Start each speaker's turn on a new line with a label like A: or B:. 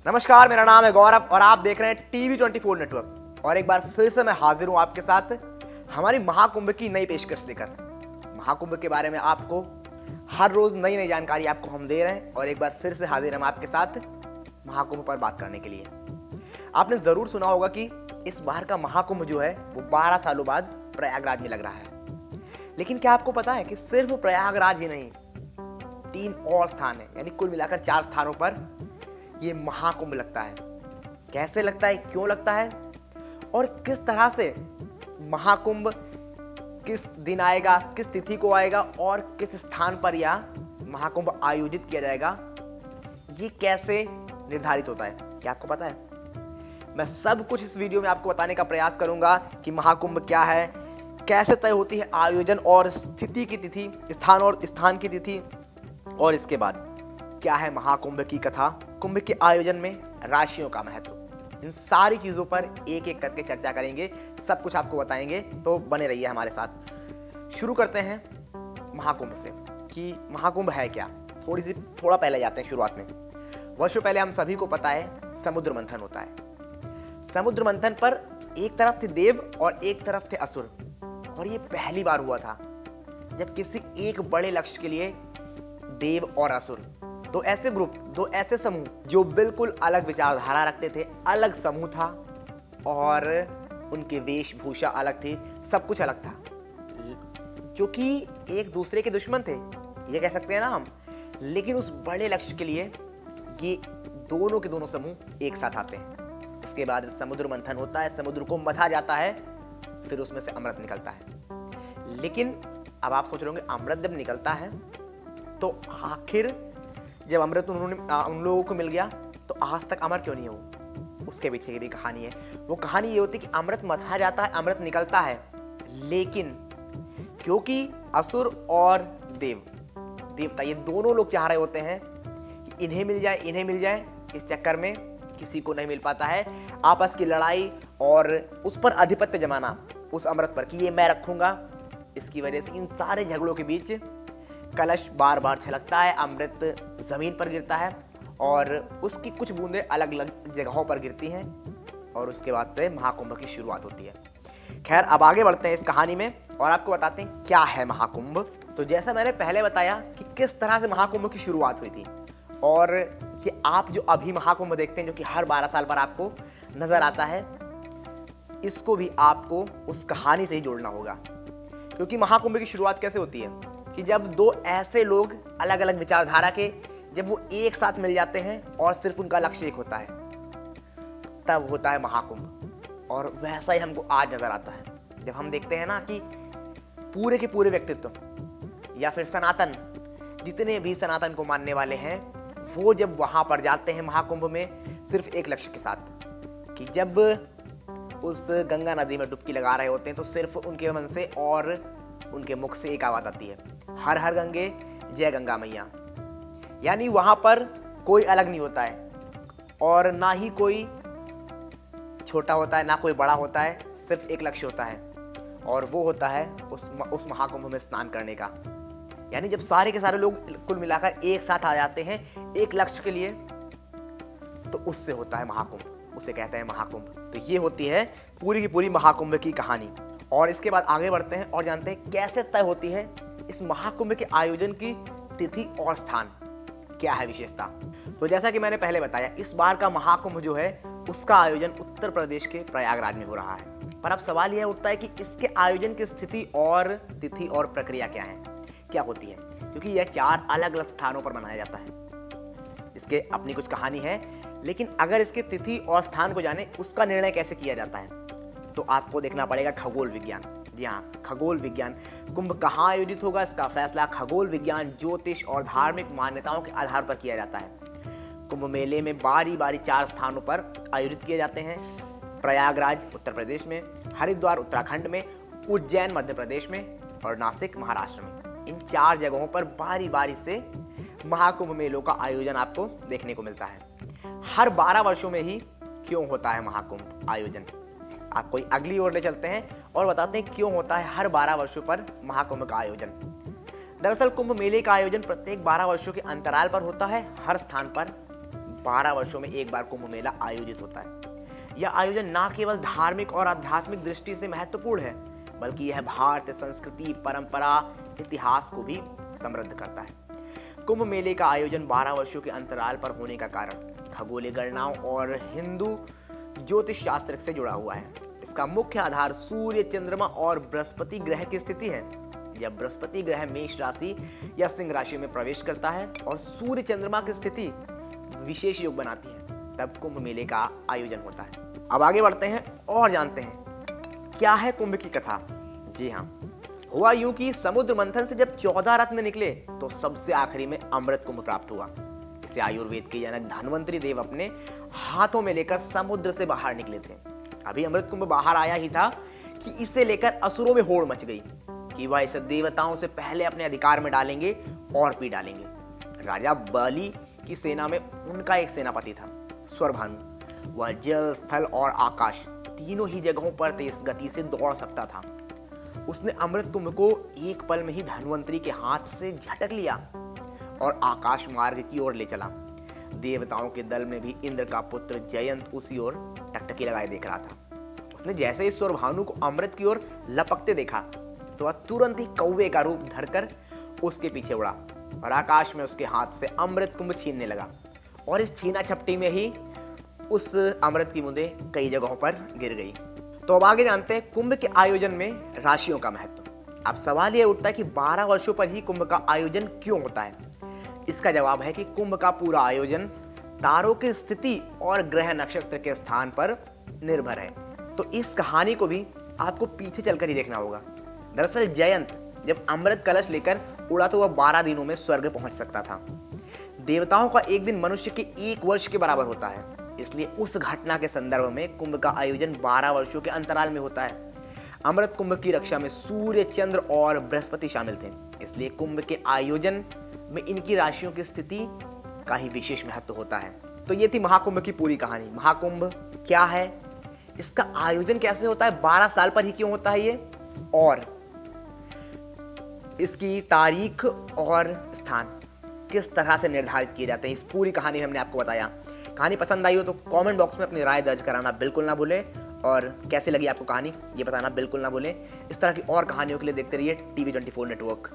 A: नमस्कार, मेरा नाम है गौरव और आप देख रहे हैं TV24 नेटवर्क। और एक बार फिर से मैं हाजिर हूं आपके साथ हमारी महाकुंभ की नई पेशकश लेकर। महाकुंभ के बारे में आपको हर रोज नई नई जानकारी आपको हम दे रहे हैं और एक बार फिर से हाजिर हम आपके साथ महाकुंभ पर बात करने के लिए। आपने जरूर सुना होगा कि इस बार का महाकुंभ जो है वो 12 सालों बाद प्रयागराज में लग रहा है। लेकिन क्या आपको पता है कि सिर्फ प्रयागराज ही नहीं, 3 और स्थान है, यानी कुल मिलाकर 4 स्थानों पर ये महाकुंभ लगता है। कैसे लगता है, क्यों लगता है और किस तरह से महाकुंभ किस दिन आएगा, किस तिथि को आएगा और किस स्थान पर यह महाकुंभ आयोजित किया जाएगा, ये कैसे निर्धारित होता है, क्या आपको पता है? मैं सब कुछ इस वीडियो में आपको बताने का प्रयास करूंगा कि महाकुंभ क्या है, कैसे तय होती है आयोजन और स्थिति की तिथि, स्थान और स्थान की तिथि, और इसके बाद क्या है महाकुंभ की कथा, कुंभ के आयोजन में राशियों का महत्व। इन सारी चीजों पर एक एक करके चर्चा करेंगे, सब कुछ आपको बताएंगे, तो बने रहिए हमारे साथ। शुरू करते हैं महाकुंभ से कि महाकुंभ है क्या। थोड़ा पहले जाते हैं शुरुआत में। वर्षों पहले हम सभी को पता है समुद्र मंथन होता है। समुद्र मंथन पर एक तरफ थे देव और एक तरफ थे असुर, और ये पहली बार हुआ था जब किसी एक बड़े लक्ष्य के लिए देव और असुर, दो ऐसे ग्रुप, दो ऐसे समूह जो बिल्कुल अलग विचारधारा रखते थे, अलग समूह था और उनके वेशभूषा अलग थी, सब कुछ अलग था, जो कि एक दूसरे के दुश्मन थे, ये कह सकते हैं ना हम। लेकिन उस बड़े लक्ष्य के लिए ये दोनों के दोनों समूह एक साथ आते हैं। इसके बाद समुद्र मंथन होता है, समुद्र को मथा जाता है, फिर उसमें से अमृत निकलता है। लेकिन अब आप सोच रहे होंगे, अमृत जब निकलता है तो आखिर जब अमृत उन लोगों को मिल गया तो आज तक अमर क्यों नहीं है वो? उसके पीछे की भी कहानी है। वो कहानी ये होती है कि अमृत मथा जाता है, अमृत निकलता है, लेकिन क्योंकि असुर और देवता ये दोनों लोग चाह रहे होते हैं कि इन्हें मिल जाए, इन्हें मिल जाए, इस चक्कर में किसी को नहीं मिल पाता है। आपस की लड़ाई और उस पर आधिपत्य जमाना, उस अमृत पर कि ये मैं रखूंगा, इसकी वजह से इन सारे झगड़ों के बीच कलश बार बार छलकता है, अमृत जमीन पर गिरता है और उसकी कुछ बूंदें अलग अलग जगहों पर गिरती हैं और उसके बाद से महाकुंभ की शुरुआत होती है। खैर, अब आगे बढ़ते हैं इस कहानी में और आपको बताते हैं क्या है महाकुंभ। तो जैसा मैंने पहले बताया कि किस तरह से महाकुंभ की शुरुआत हुई थी, और ये आप जो अभी महाकुंभ देखते हैं जो कि हर 12 साल पर आपको नजर आता है, इसको भी आपको उस कहानी से ही जोड़ना होगा। क्योंकि महाकुंभ की शुरुआत कैसे होती है कि जब दो ऐसे लोग अलग अलग विचारधारा के, जब वो एक साथ मिल जाते हैं और सिर्फ उनका लक्ष्य एक होता है, तब होता है महाकुंभ। और वैसा ही हमको आज नजर आता है जब हम देखते हैं ना कि पूरे के पूरे व्यक्तित्व या फिर सनातन, जितने भी सनातन को मानने वाले हैं, वो जब वहां पर जाते हैं महाकुंभ में सिर्फ एक लक्ष्य के साथ, कि जब उस गंगा नदी में डुबकी लगा रहे होते हैं तो सिर्फ उनके मन से और उनके मुख से एक आवाज आती है, हर हर गंगे जय गंगा मैया। यानी वहां पर कोई अलग नहीं होता है और ना ही कोई छोटा होता है, ना कोई बड़ा होता है, सिर्फ एक लक्ष्य होता है और वो होता है उस महाकुंभ में स्नान करने का। यानी जब सारे के सारे लोग कुल मिलाकर एक साथ आ जाते हैं एक लक्ष्य के लिए, तो उससे होता है महाकुंभ, उसे कहते हैं महाकुंभ। तो ये होती है पूरी की पूरी महाकुंभ की कहानी। और इसके बाद आगे बढ़ते हैं और जानते हैं कैसे तय होती है इस महाकुंभ के आयोजन की तिथि और स्थान, क्या है विशेषता। तो जैसा कि मैंने पहले बताया, इस बार का महाकुंभ जो है उसका आयोजन उत्तर प्रदेश के प्रयागराज में हो रहा है। पर अब सवाल यह उठता है कि इसके आयोजन की स्थिति और तिथि और प्रक्रिया क्या है, क्या होती है, क्योंकि यह 4 अलग अलग स्थानों पर मनाया जाता है। इसके अपनी कुछ कहानी है, लेकिन अगर इसके तिथि और स्थान को जाने उसका निर्णय कैसे किया जाता है तो आपको देखना पड़ेगा खगोल विज्ञान। जी हाँ, खगोल विज्ञान। कुंभ कहाँ आयोजित होगा, इसका फैसला खगोल विज्ञान, ज्योतिष और धार्मिक मान्यताओं के आधार पर किया जाता है। कुंभ मेले में बारी बारी 4 स्थानों पर आयोजित किए जाते हैं। प्रयागराज उत्तर प्रदेश में, हरिद्वार उत्तराखंड में, उज्जैन मध्य प्रदेश में और नासिक महाराष्ट्र में। इन 4 जगहों पर बारी बारी से महाकुंभ मेलों का आयोजन आपको देखने को मिलता है। हर 12 वर्षों में ही क्यों होता है महाकुंभ आयोजन, आपको अगली ओर ले चलते हैं और बताते हैं क्यों होता है हर 12 वर्षों पर महाकुंभ का आयोजन। दरअसल कुंभ मेले का आयोजन प्रत्येक 12 वर्षों के अंतराल पर होता है, हर स्थान पर 12 वर्षों में एक बार कुंभ मेला आयोजित होता है। यह आयोजन न केवल धार्मिक और आध्यात्मिक दृष्टि से महत्वपूर्ण है, बल्कि यह भारतीय संस्कृति, परंपरा, इतिहास को भी समृद्ध करता है। कुंभ मेले का आयोजन 12 वर्षों के अंतराल पर होने का कारण खगोलीय गणनाओं और हिंदू ज्योतिष शास्त्र से जुड़ा हुआ है। इसका मुख्य आधार सूर्य, चंद्रमा और बृहस्पति ग्रह की स्थिति है। जब बृहस्पति ग्रह मेष राशि या सिंह राशि में प्रवेश करता है और सूर्य चंद्रमा की स्थिति विशेष योग बनाती है, तब कुंभ मेले का आयोजन होता है। अब आगे बढ़ते हैं और जानते हैं क्या है कुंभ की कथा। जी हाँ, हुआ यूं कि समुद्र मंथन से जब 14 रत्न निकले तो सबसे आखिरी में अमृत कुंभ प्राप्त हुआ। इसे आयुर्वेद के जनक धन्वंतरी देव अपने हाथों में लेकर समुद्र से बाहर निकले थे। अभी अमृत कुंभ बाहर आया ही था कि इसे लेकर असुरों में होड़ मच गई कि वह इसे देवताओं से पहले अपने अधिकार में डालेंगे और पी डालेंगे। राजा बलि की सेना में उनका एक सेनापति था, स्वरभानु। वह जल, स्थल और आकाश तीनों ही जगहों पर तेज गति से दौड़ सकता था। उसने अमृत कुंभ को एक पल में ही धन्वंतरी के हाथ से झटक लिया और आकाश मार्ग की ओर ले चला। देवताओं के दल में भी इंद्र का पुत्र जयंत उसी ओर टकटकी लगाए देख रहा था। उसने जैसे ही स्वरभानु को अमृत की ओर लपकते देखा तो वह तुरंत ही कौवे का रूप धरकर उसके पीछे उड़ा और आकाश में उसके हाथ से अमृत कुंभ छीनने लगा। और इस छीना झपटी में ही उस अमृत की बूंदें कई जगहों पर गिर गई। तो अब आगे जानते हैं कुंभ के आयोजन में राशियों का महत्व। अब सवाल यह उठता है कि 12 वर्षों पर ही कुंभ का आयोजन क्यों होता है। इसका जवाब है कि कुंभ का पूरा आयोजन तारों की स्थिति और ग्रह नक्षत्र के स्थान पर निर्भर है। तो इस कहानी को भी आपको पीछे चलकर ही देखना होगा। दरअसल जयंत जब अमृत कलश लेकर उड़ा तो वह 12 दिनों में स्वर्ग पहुंच सकता था। देवताओं का एक दिन मनुष्य के 1 वर्ष के बराबर होता है, इसलिए उस घटना के संदर्भ में कुंभ का आयोजन 12 वर्षों के अंतराल में होता है। अमृत कुंभ की रक्षा में सूर्य, चंद्र और बृहस्पति शामिल थे, इसलिए कुंभ के आयोजन में इनकी राशियों की स्थिति का ही विशेष महत्व होता है। तो ये थी महाकुंभ की पूरी कहानी। महाकुंभ क्या है, इसका आयोजन कैसे होता है, 12 साल पर ही क्यों होता है ये, और इसकी तारीख और स्थान किस तरह से निर्धारित किए जाते हैं, इस पूरी कहानी हमने आपको बताया। कहानी पसंद आई हो तो कमेंट बॉक्स में अपनी राय दर्ज कराना बिल्कुल ना भूलें, और कैसी लगी आपको कहानी ये बताना बिल्कुल ना भूलें। इस तरह की और कहानियों के लिए देखते रहिए TV24 नेटवर्क।